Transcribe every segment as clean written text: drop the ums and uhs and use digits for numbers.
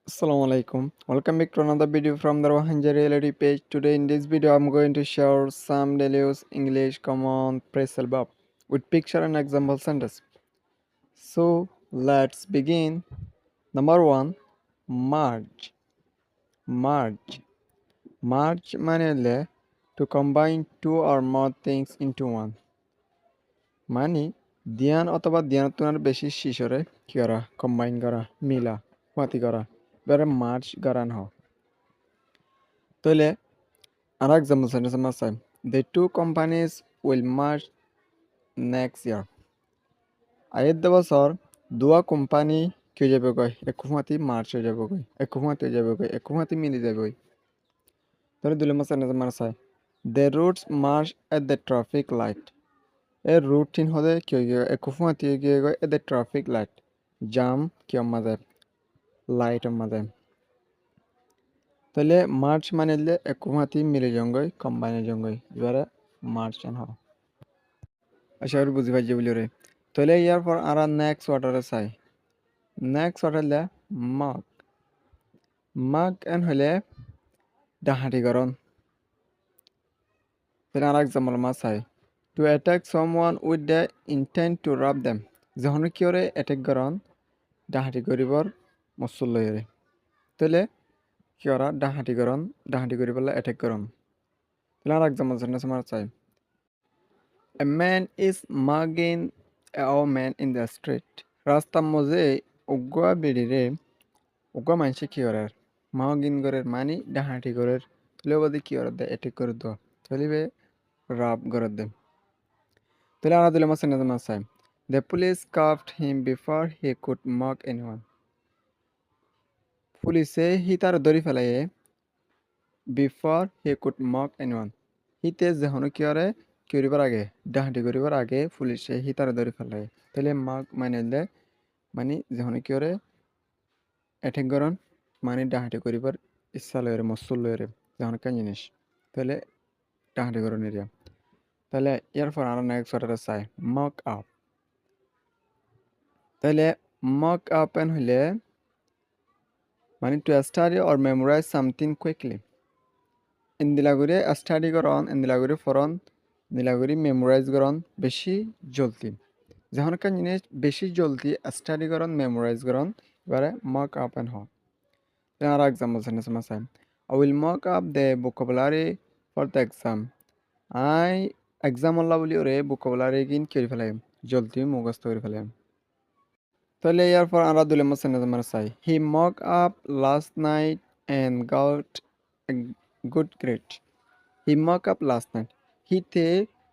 Assalamu alaikum. Welcome back to another video from the Rohanja Reality page. Today in this video I'm going to share some daily use English common phrase verb with picture and example sentence. So let's begin. Number one, merge. Merge. Merge মানে হলে to combine two or more things into one. মানে ধ্যান অথবা ধ্যানের বেশি শিশরে কি করা combine করা মিলা মাতি করা এবারে মার্চ করান হয় তাহলে আর এক্সাম্পল সেন্টেন্স আমার আছে the two companies will merge next year আয়ের বছর দুয়া কোম্পানি কি হয়ে যাবে গই একমাতি মার্চ হয়ে যাবে গই একমাতি হয়ে যাবে গই একমাতি মিলে যাবে গই তাহলে দুলে মাস সেন্টেন্স আমার আছে the routes merge at the traffic light এর রুটিন হলে কি হয়ে গিয়ে একমাতি হয়ে গিয়ে গই at the traffic light জাম কি আমাদের লাইট আমাদের তাহলে মার্চ মানে একমাতি মিলে জঙ্গই কম্বাইনে জঙ্গই এবারে মার্চ এন হয় আশা করি বুঝি পাইছি বলি রে তাহলে ইয়ার পর আর নেক্সট ওয়াটারে চাই নেক্সট ওয়াটার হলে মাগ মাগ এন হলে ডাহাটি গরন তাহলে আর এক্সাম্পল মা চাই to attack someone with the intent to rob them যখন কি ওরে অ্যাটাক গরন ডাহাটি করিবর মসুল লইরে তাহলে কি ওরা ডাহাটি করিবলে অ্যাটাক গরন তাহলে আর এক্সাম্পল সেন্টেন্স আমার চাই A man is mugging a woman in the street. রাস্তার মধ্যে উগ্র বেড়িরে উগ্র মানুষে কি করার মাগিন গরের মানি ডাহাটি গরের তুলে বাদে কি করার দেয় এটেক করে দেওয়া চলিবে রাব গরের দেয় তাহলে আনা দিলে মাসে নাজমা সাই The police cuffed him before he could mug anyone. পুলিশে হি তার ধরি ফেলাইয়ে before he could mug anyone. হিতে যখন কি করে করিবার আগে ডাহাটি করিবার আগে পুলিশে হি তার ধরি ফেলাইয়ে তাহলে মাগ মানে যখন কি করে অ্যাটেক গরন মানে ডাহাটি করিবার ইচ্ছা লয়েরে মসুল লয়েরে যখন কেন জিনিস তাহলে ডাহাটি গরন এরিয়া তাহলে এরপর আরো নেক্সট ওয়াটারে চাই মক আপ তাহলে মক আপ এন হইলে মানে to study or memorize something quickly ইন্দিলাগুড়ি স্টাডি করন ইন্দিলাগুড়ি ফরন ইন্দিলাগুড়ি মেমোরাইজ করন বেশি জলদি যখন কেন জিনিস বেশি জলদি স্টাডি করন মেমোরাইজ করন এবারে মক আপ এন হয় আর এক্সাম্পল সেন্টেন্স আছে I will mock up the vocabulary for the exam. I exam আল্লাহ বলি ওরে vocabulary কিন করে ফেলাই জলদি মুখস্থ করে ফেলাই তাহলে এরপর আমরা দুলে মাসে নাজামার চাই he mock up last night and got a good grade he mock up last night হিতে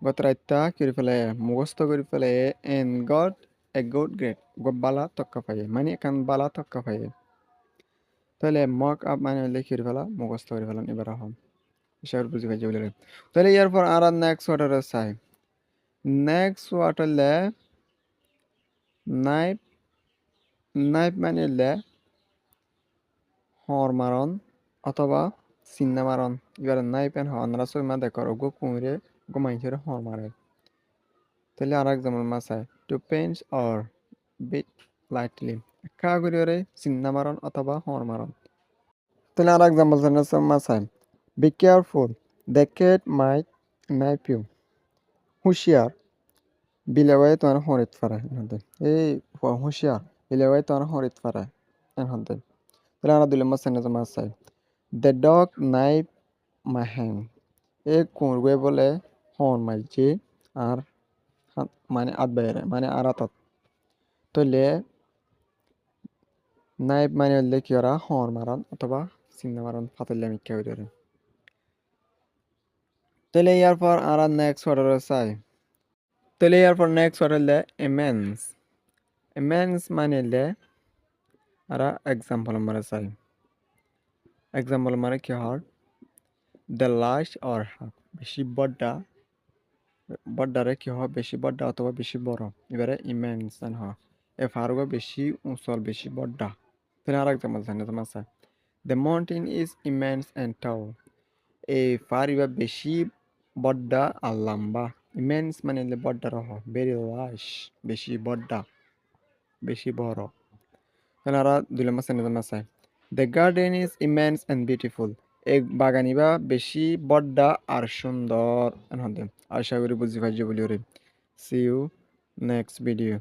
গত রাতটা করে ফেলাই মুখস্থ করে ফেলাই and got a good grade বালা তক্কা পাই মানে এখান বালা তক্কা পাই তাহলে মক আপ মানে লিখে ফেলা মুখস্থ করে ফেলান এবার হম সবার বুঝে পাইছে বলে তাহলে এরপর আর নেক্সট ওয়াটারে চাই নেক্সট ওয়াটারলে নাইফ নাইফ মানে হর মারন অথবা চিন্না মারন এবার নাইফ এন হনরা সইমা দেখর গো কুমিরে গো মাইনসের হর মারে তাহলে আর এক্সাম্পল মা চাই টু পেন্স অর বিট লাইটলি কা করে চিন্না মারন অথবা হর মারন তাহলে আর এক্সাম্পল সেন্টেন্স মা চাই be careful the cat might knife you হুঁশিয়ার বিলেওয়াই তোমার হরিত ফারা এনহতে এই হুঁশিয়ার বিলেওয়াই তোমার হরিত ফারা এনহতে তাহলে আমরা দুই নম্বর সেন্টেন্স মাছ চাই the dog knife my hand এ কুঁড়বে বলে হন মাইছে আর মানে আত বাইরে মানে আর আতত তাহলে নাইফ মানে হলে কি ওরা হন মারন অথবা চিন্তা মারন ফাতলে মিক্কা করে তাহলে ইয়ার পর আর নেক্সট অর্ডার চাই তাহলে ইয়ার পর নেক্সট অর্ডার হলে এমেন্স এমেন্স মানে হলে আর এক্সাম্পল আমরা চাই এক্সাম্পল মানে কি হয় দ্য লাস্ট অর হাফ বেশি বড়টা বড়টারে কি হয় বেশি বড়টা অথবা বেশি বড় এবারে ইমেন্স হয় এ ফারুগো বেশি উঁচল বেশি বড়টা তাহলে আর এক্সাম্পল জানি তোমার sir the mountain is immense and টাও এই ফারিবা বেশি বড়টা আর লম্বা ইমেন্স মানে বড়টার হয় ভেরি লাশ বেশি বড়টা বেশি বড় তাহলে আর দুই নম্বর সেন্টেন্স আছে the garden is immense and beautiful. এই বাগানিবা বেশি বড্ডা আর সুন্দর। আশা করি বুঝি পাইছো বলি ওরে। See you next video.